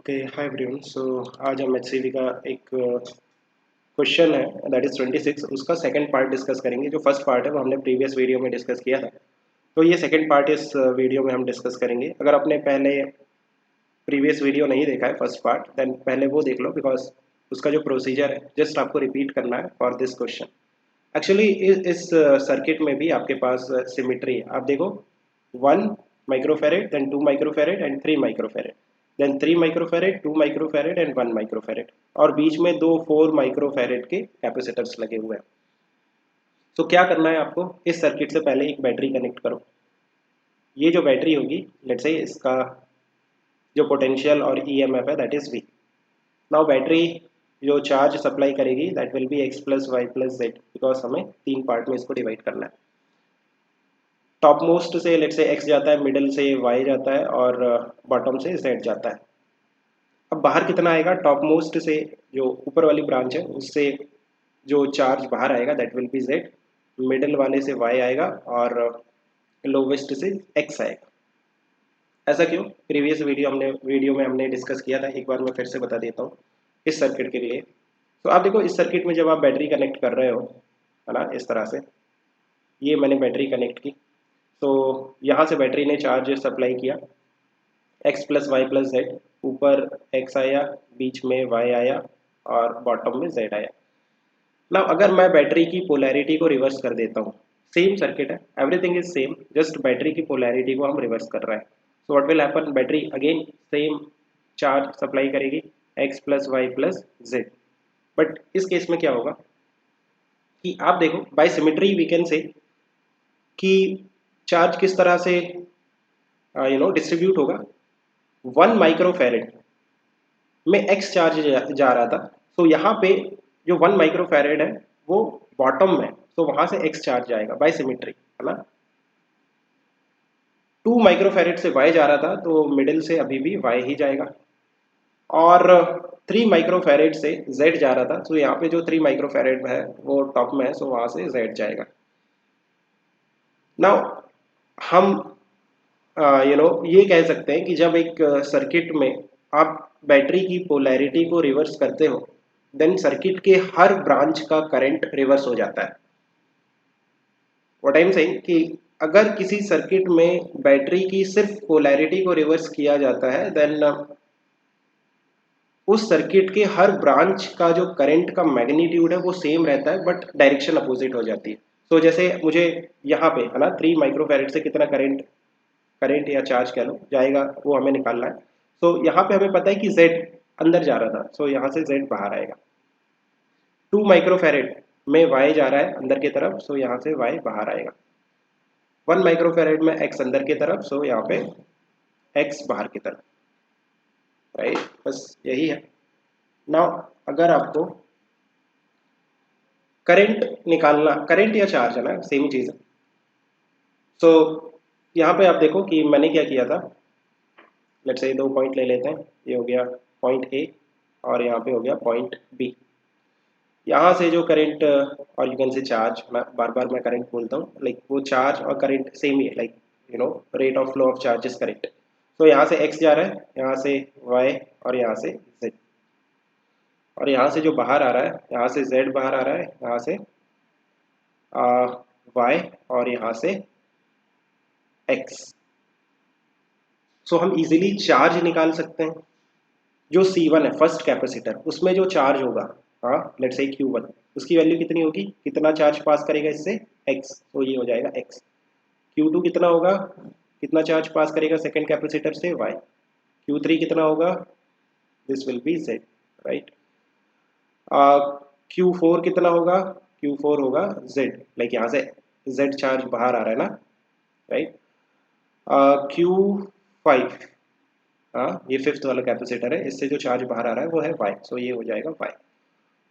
Okay hi everyone. सो आज हम HCV का एक क्वेश्चन है दैट इज़ 26 उसका सेकंड पार्ट डिस्कस करेंगे। जो फर्स्ट पार्ट है वो हमने प्रीवियस वीडियो में डिस्कस किया था, तो ये सेकंड पार्ट इस वीडियो में हम डिस्कस करेंगे। अगर आपने पहले प्रीवियस वीडियो नहीं देखा है फर्स्ट पार्ट, देन पहले वो देख लो, बिकॉज उसका जो प्रोसीजर है जस्ट आपको रिपीट करना है फॉर दिस क्वेश्चन। एक्चुअली इस सर्किट में भी आपके पास सिमिट्री है। आप देखो 1 microfarad, then 2 microfarad and 3 microfarad, then 3 microfarad, 2 microfarad and 1 microfarad, और बीच में दो 4 माइक्रोफेरेड के कैपेसिटर्स लगे हुए हैं। तो क्या करना है आपको, इस सर्किट से पहले एक बैटरी कनेक्ट करो। ये जो बैटरी होगी, लेट्स से इसका जो पोटेंशियल और ईएमएफ है that is V. Now battery जो चार्ज सप्लाई करेगी that will be X plus Y plus Z, because हमें 3 पार्ट में इसको डिवाइड करना है। टॉप मोस्ट से लेट से एक्स जाता है, मिडल से वाई जाता है, और बॉटम से जेड जाता है। अब बाहर कितना आएगा, टॉप मोस्ट से जो ऊपर वाली ब्रांच है उससे जो चार्ज बाहर आएगा that will B Z, middle वाले से वाई आएगा, और लोवेस्ट से एक्स आएगा। ऐसा क्यों, प्रीवियस वीडियो में हमने डिस्कस किया था, एक बार मैं फिर से बता देता हूँ इस सर्किट के लिए। तो आप देखो, इस सर्किट में जब आप बैटरी कनेक्ट कर रहे हो, है ना, इस तरह से ये मैंने बैटरी कनेक्ट की, तो यहाँ से बैटरी ने चार्ज सप्लाई किया x plus Y plus Z. ऊपर x आया, बीच में y आया, और बॉटम में z आया। ना अगर मैं बैटरी की पोलैरिटी को रिवर्स कर देता हूँ, सेम सर्किट है, everything is same, just battery की पोलैरिटी को हम रिवर्स कर रहे हैं। So what will happen, battery again same charge supply करेगी x plus Y plus Z. But इस केस में क्या होगा कि आप देखो, by symmetry we can say कि चार्ज किस तरह से डिस्ट्रीब्यूट होगा। 1 माइक्रोफेरेड में एक्स चार्ज जा रहा था, तो यहाँ पे जो 1 माइक्रोफेरेड है वो बॉटम में, तो वहां से एक्स चार्ज जाएगा बाय सिमेट्री, है ना। 2 माइक्रोफेरेड से वाई जा रहा था, तो मिडिल से अभी भी वाई ही जाएगा। और 3 माइक्रोफेरेड से जेड जा रहा था, तो यहाँ पे जो 3 माइक्रोफेरेड है वो टॉप में है, सो वहां से जेड जाएगा। नाउ हम ये कह सकते हैं कि जब एक सर्किट में आप बैटरी की पोलैरिटी को रिवर्स करते हो, देन सर्किट के हर ब्रांच का करंट रिवर्स हो जाता है। व्हाट आई एम सेइंग कि अगर किसी सर्किट में बैटरी की सिर्फ पोलैरिटी को रिवर्स किया जाता है, देन उस सर्किट के हर ब्रांच का जो करंट का मैग्नीट्यूड है वो सेम रहता है, बट डायरेक्शन अपोजिट हो जाती है। तो जैसे मुझे यहाँ पे, है ना, 3 माइक्रोफेरेड से कितना करंट या चार्ज कह लो जाएगा, वो हमें निकालना है। सो यहाँ पे हमें पता है कि Z अंदर जा रहा था, सो यहाँ से Z बाहर आएगा। 2 माइक्रोफेरेड में Y जा रहा है अंदर की तरफ, सो यहाँ से Y बाहर आएगा। 1 माइक्रोफेरेड में X अंदर की तरफ, सो यहाँ पे X बाहर की तरफ, राइट। बस यही है। नाउ अगर आपको करंट निकालना, करंट या चार्ज है ना, सेम ही चीज़ है। सो यहाँ पे आप देखो कि मैंने क्या किया था, लेट्स से 2 पॉइंट ले लेते हैं। ये हो गया पॉइंट ए, और यहाँ पे हो गया पॉइंट बी। यहाँ से जो करंट, और यू कैन से चार्ज, बार बार मैं करंट बोलता हूँ, लाइक वो चार्ज और करंट सेम ही है, like rate of flow of charge is current. तो यहाँ से एक्स जा रहा है, यहाँ से वाई, और यहाँ से जेड, और यहाँ से जो बाहर आ रहा है, यहाँ से जेड बाहर आ रहा है, यहाँ से वाई, और यहाँ से एक्स। सो हम इजीली चार्ज निकाल सकते हैं। जो C1 है फर्स्ट कैपेसिटर, उसमें जो चार्ज होगा, हाँ लेट्स से Q1, उसकी वैल्यू कितनी होगी, कितना चार्ज पास करेगा इससे, x, तो ये हो जाएगा x। Q2 कितना होगा, कितना चार्ज पास करेगा सेकंड कैपेसिटर से, y। Q3 कितना होगा, this will be z, right. Q4 कितना होगा, Q4 होगा z, लाइक यहाँ से z चार्ज बाहर आ रहा है ना, राइट। Q5, हाँ ये फिफ्थ वाला कैपेसिटर है, इससे जो चार्ज बाहर आ रहा है वो है y, सो ये हो जाएगा y।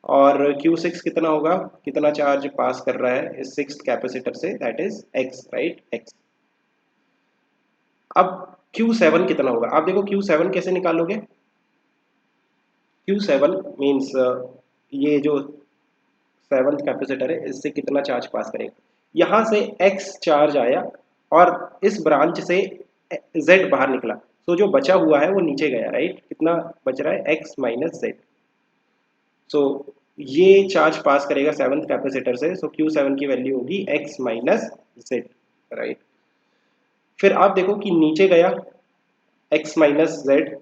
और Q6 कितना होगा, कितना चार्ज पास कर रहा है इस सिक्स्थ कैपेसिटर से, that is x, right, x। अब Q7 कितना होगा, आप देखो Q7 कैसे निकालोगे। Q7 मीन्स ये जो सेवंथ कैपेसिटर है, इससे कितना चार्ज पास करेगा, यहाँ से x चार्ज आया और इस ब्रांच से z बाहर निकला, सो जो बचा हुआ है वो नीचे गया, राइट। कितना बच रहा है, x माइनस जेड। सो ये चार्ज पास करेगा सेवन्थ कैपेसिटर से, सो Q7 की वैल्यू होगी x माइनस जेड, राइट। फिर आप देखो कि नीचे गया x माइनस जेड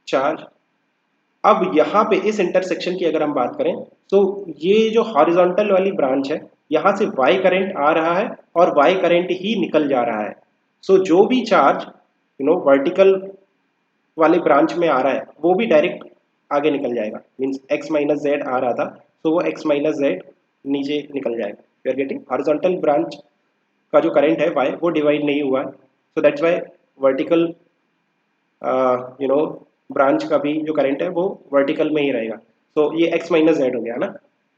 चार्ज। अब यहाँ पे इस इंटरसेक्शन की अगर हम बात करें तो ये जो हॉरिजॉन्टल वाली ब्रांच है, यहाँ से y करंट आ रहा है और y करंट ही निकल जा रहा है। सो जो भी चार्ज वर्टिकल वाले ब्रांच में आ रहा है वो भी डायरेक्ट आगे निकल जाएगा। मीन्स x माइनस जेड आ रहा था, तो वो x माइनस जेड नीचे निकल जाएगा। You are getting, horizontal branch का जो करंट है y वो डिवाइड नहीं हुआ है, so that's why vertical branch का भी जो करंट है वो वर्टिकल में ही रहेगा। तो ये x माइनस जेड हो गया ना।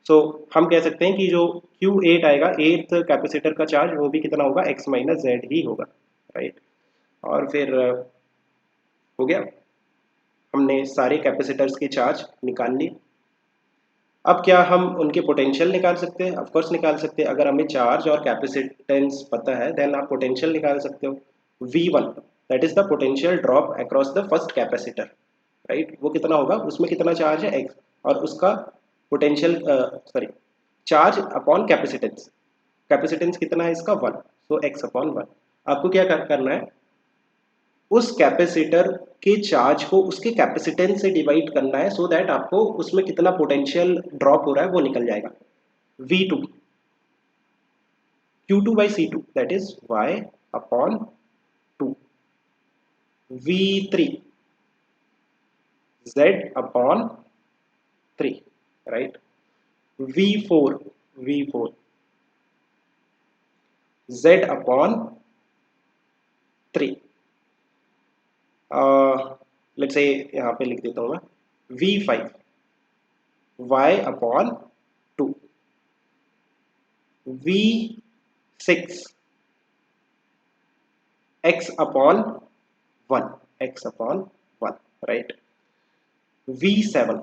सो हम कह सकते हैं कि जो Q8 आएगा, एट्थ कैपेसिटर का चार्ज, वो भी कितना होगा, x माइनस जेड ही होगा, राइट। और फिर हो गया, हमने सारे कैपेसिटर्स के चार्ज निकाल लिए। अब क्या हम उनके पोटेंशियल निकाल सकते हैं? ऑफ कोर्स निकाल सकते हैं। अगर हमें चार्ज और कैपेसिटेंस पता है देन आप पोटेंशियल निकाल सकते हो। V1 that is the potential drop across the first capacitor, right. वो कितना होगा, उसमें कितना चार्ज है x, और उसका potential sorry charge upon capacitance, capacitance कितना है इसका 1, सो x अपॉन 1। आपको क्या करना है, उस कैपेसिटर के चार्ज को उसके कैपेसिटेंस से डिवाइड करना है, सो दैट आपको उसमें कितना पोटेंशियल ड्रॉप हो रहा है वो निकल जाएगा। V2 Q2 by C2 that is y upon 2, V3 z upon 3, right। V4 z upon 3, let's say यहाँ पे लिख देता हूँ मैं, V5 y upon 2, V6 x upon 1, x upon 1, right। V7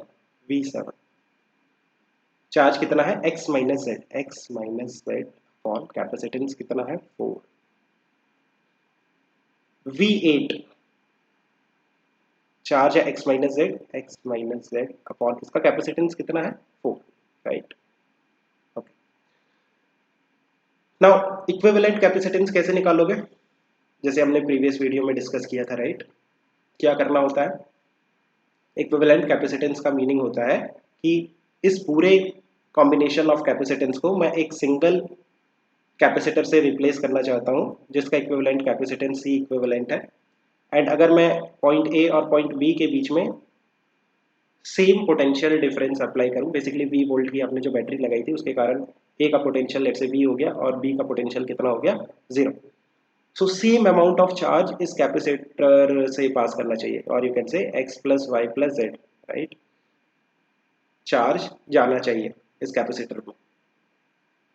charge कितना है, x minus Z upon capacitance कितना है 4। V8 चार्ज है x माइनस जेड अपॉन इसका कैपेसिटेंस कितना है 4, right. Okay, now equivalent capacitance कैसे निकालोगे, जैसे हमने प्रीवियस वीडियो में डिस्कस किया था, राइट। क्या करना होता है, इक्विवेलेंट कैपेसिटेंस का मीनिंग होता है कि इस पूरे कॉम्बिनेशन ऑफ कैपेसिटेंस को मैं एक सिंगल कैपेसिटर से रिप्लेस करना चाहता हूँ जिसका इक्विवेलेंट कैपेसिटेंस C इक्विवेलेंट है। एंड अगर मैं पॉइंट A और पॉइंट B के बीच में सेम पोटेंशियल डिफरेंस अप्लाई करूँ, बेसिकली V वोल्ट की आपने जो बैटरी लगाई थी उसके कारण A का पोटेंशियल लेट से V हो गया और B का पोटेंशियल कितना हो गया 0। So same amount of charge इस कैपेसिटर से पास करना चाहिए, और you can say x plus Y plus Z, right. Charge जाना चाहिए इस कैपेसिटर में।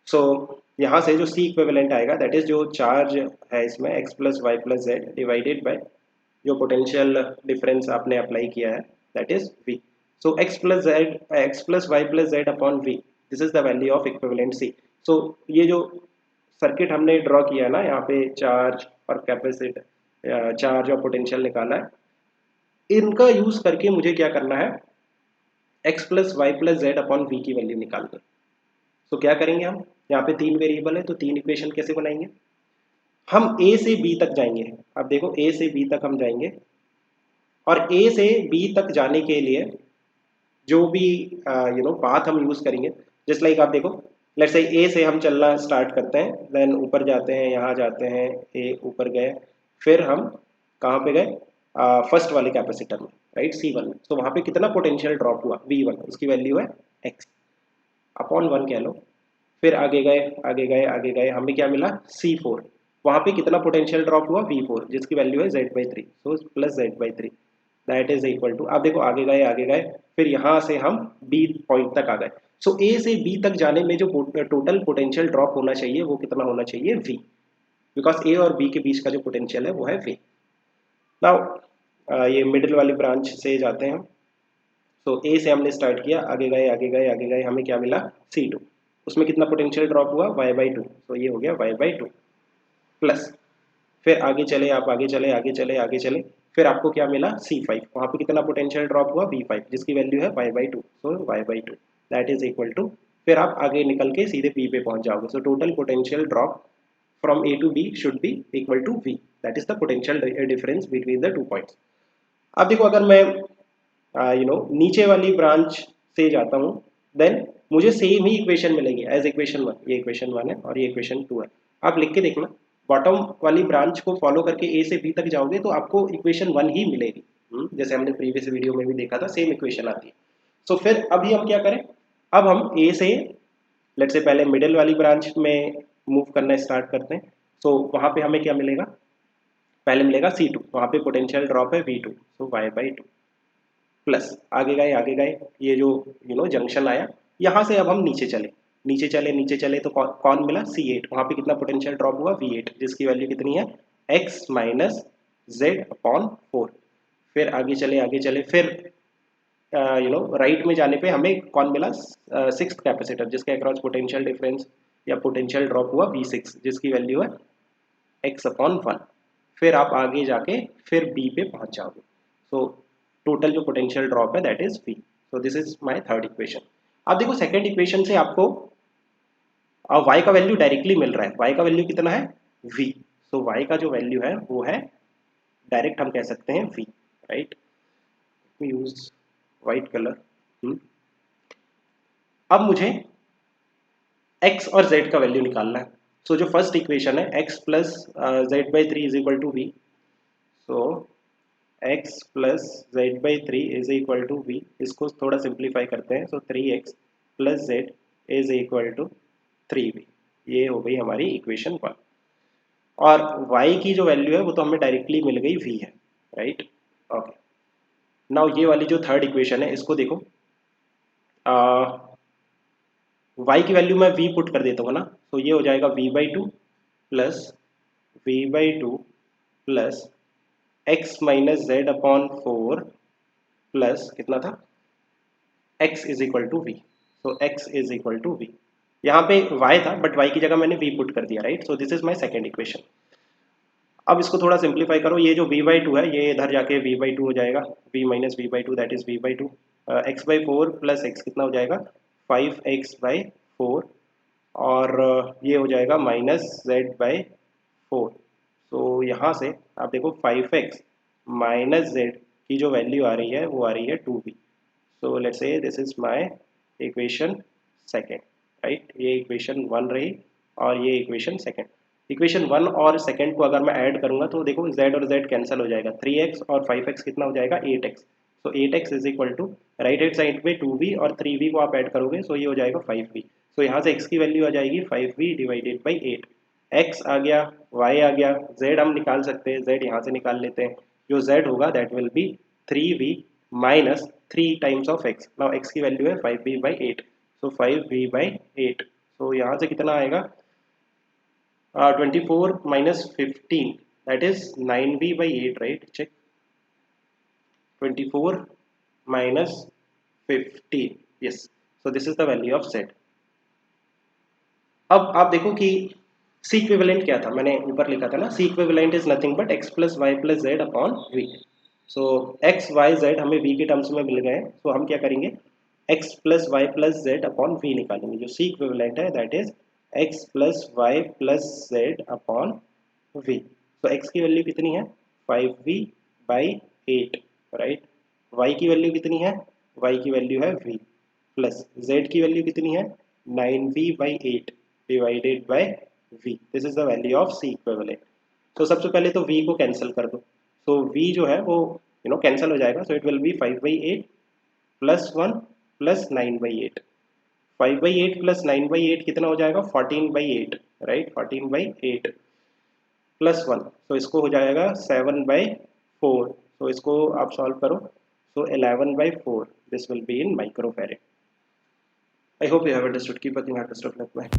सो यहाँ से जो C इक्विवेलेंट आएगा दैट इज जो चार्ज है इसमें x plus Y plus Z divided by जो पोटेंशियल डिफरेंस आपने अप्लाई किया है that is V। So x plus Y plus Z upon V, this is the value of equivalent C। So ये जो circuit हमने draw किया ना, यहाँ पे चार्ज और कैपेसिटर, चार्ज और पोटेंशियल निकाला है, इनका यूज करके मुझे क्या करना है, x plus Y plus Z upon V की वैल्यू निकालनी है। तो क्या करेंगे हम, यहाँ पे 3 वेरिएबल है तो 3 इक्वेशन कैसे बनाएंगे, हम A से B तक जाएंगे। अब देखो A से B तक हम जाएंगे और A से B तक जाने के लिए जो भी पाथ हम यूज करेंगे, जस्ट लाइक आप देखो, लेट्स से A से हम चलना स्टार्ट करते हैं, देन ऊपर जाते हैं, यहाँ जाते हैं, A ऊपर गए, फिर हम कहाँ पे गए, फर्स्ट वाले कैपेसिटर में, राइट, C1 में। तो वहाँ पे कितना पोटेंशियल ड्रॉप हुआ V1, उसकी वैल्यू है x अपॉन 1 कह लो। फिर आगे गए आगे गए आगे गए, हमें क्या मिला C4, वहाँ पे कितना पोटेंशियल ड्रॉप हुआ V4 जिसकी वैल्यू है Z/3, so plus Z/3 that is equal to, आप देखो आगे गए, फिर यहाँ से हम B पॉइंट तक आ गए। सो A से B तक जाने में जो टोटल पोटेंशियल ड्रॉप होना चाहिए वो कितना होना चाहिए V, बिकॉज A और B के बीच का जो पोटेंशियल है वो है V। नाउ ये मिडिल वाली ब्रांच से जाते हैं हम। तो A से हमने स्टार्ट किया, आगे गए, हमें क्या मिला C2, उसमें कितना पोटेंशियल ड्रॉप हुआ y/2, तो ये हो गया y/2 प्लस, फिर आगे चले आप, आगे चले, फिर आपको क्या मिला C5, वहाँ पे कितना पोटेंशियल ड्रॉप हुआ V5 जिसकी वैल्यू है y/2, so y/2 that is equal to, फिर आप आगे निकल के सीधे B पे पहुंच जाओगे। So total potential drop from A to B should be equal to V, that is the potential difference between the 2 points। अब देखो अगर मैं नीचे वाली ब्रांच से जाता हूँ देन मुझे सेम ही इक्वेशन मिलेगी एज इक्वेशन 1, ये इक्वेशन 1 है और ये इक्वेशन 2 है। आप लिख के देखना, बॉटम वाली ब्रांच को फॉलो करके ए से बी तक जाओगे तो आपको इक्वेशन 1 ही मिलेगी। जैसे हमने प्रीवियस वीडियो में भी देखा था, सेम इक्वेशन आती है। सो फिर अभी हम क्या करें, अब हम ए से लेट से पहले मिडिल वाली ब्रांच में मूव करना स्टार्ट करते हैं। सो वहाँ पे हमें क्या मिलेगा, पहले मिलेगा C2, वहाँ पे पोटेंशियल ड्रॉप है V2, सो y/2 प्लस आगे गए ये जो जंक्शन आया, यहाँ से अब हम नीचे चले तो कौन मिला C8, वहाँ पे कितना पोटेंशियल ड्रॉप हुआ V8 जिसकी वैल्यू कितनी है x माइनस जेड अपॉन 4। फिर आगे चले फिर राइट में जाने पे हमें कौन मिला सिक्स्थ कैपेसिटर जिसके अक्रॉस पोटेंशियल डिफरेंस या पोटेंशियल ड्रॉप हुआ V6 जिसकी वैल्यू है x अपॉन 1। फिर आप आगे जाके फिर B पे पहुंच जाओगे। सो टोटल जो पोटेंशियल ड्रॉप है that is V। So this is my third equation. अब देखो सेकंड इक्वेशन से आपको y का वैल्यू डायरेक्टली मिल रहा है, y का वैल्यू कितना है V। सो y का जो वैल्यू है वो है डायरेक्ट हम कह सकते हैं V, right. Use white colour. अब मुझे x और z का वैल्यू निकालना है। सो जो फर्स्ट इक्वेशन है x plus z/3 is equal to V, so x plus z/3 is equal to V, इसको थोड़ा सिंप्लीफाई करते हैं। So 3x plus z is equal to 3V, ये हो गई हमारी इक्वेशन 1। और y की जो वैल्यू है वो तो हमें डायरेक्टली मिल गई V है, राइट। ओके, नाउ ये वाली जो थर्ड इक्वेशन है इसको देखो, y की वैल्यू मैं v पुट कर देता हूँ ना, तो ये हो जाएगा v/2 plus v/2 plus x minus Z upon 4 plus कितना था x is equal to V. So x is equal to V, यहाँ पे y था बट y की जगह मैंने v पुट कर दिया, right. So this is my second equation. अब इसको थोड़ा सिंप्लीफाई करो, ये जो v/2 है ये इधर जाके v/2 हो जाएगा, v minus v/2 that is v/2, x/4 plus x कितना हो जाएगा 5x/4 और ये हो जाएगा माइनस z/4। तो यहाँ से आप देखो 5x माइनस z की जो वैल्यू आ रही है वो आ रही है 2v। So let's say this is my equation second, right. ये इक्वेशन 1 रही और ये इक्वेशन सेकंड। इक्वेशन 1 और सेकंड को अगर मैं ऐड करूंगा तो देखो z और z कैंसिल हो जाएगा, 3x और 5x कितना हो जाएगा 8x। So 8x is equal to right hand side पे 2v और 3v को आप ऐड करोगे सो ये हो जाएगा 5v। सो यहाँ से x की वैल्यू आ जाएगी 5v डिवाइडेड बाई 8। x आ गया, y आ गया, z हम निकाल सकते हैं, z यहाँ से निकाल लेते हैं। जो z होगा that will B 3v minus 3 times of x। Now x की वैल्यू है 5v by 8, so 5v by 8। सो यहाँ से कितना आएगा 24 minus 15 that is 9v by 8, right? Check 24 minus 15, yes, so this is the value of z। अब आप देखो कि C इक्विवेलेंट क्या था, मैंने ऊपर लिखा था ना C equivalent is nothing but x plus Y plus Z upon V. So x y z हमें v के टर्म्स में मिल गए, तो हम क्या करेंगे x plus Y plus Z upon V निकालेंगे। जो C इक्विवेलेंट है that is x plus Y plus Z upon v। तो x की वैल्यू कितनी है 5v बाई 8, राइट। y की वैल्यू कितनी है, y की वैल्यू है v प्लस z की वैल्यू कितनी है 9v by 8 divided by v। This is the value of C equivalent. तो सबसे पहले तो v को कैंसिल कर दो, तो v जो है वो कैंसिल हो जाएगा। So it will be 5/8 plus 1 plus 9/8। 5/8 plus 9/8 कितना हो जाएगा 14/8, राइट। 14/8 प्लस 1, तो इसको हो जाएगा 7/4। तो इसको आप सॉल्व करो, so 11/4 this will be in microfarad। I hope you have understood। Keep working hard, best of luck, bye।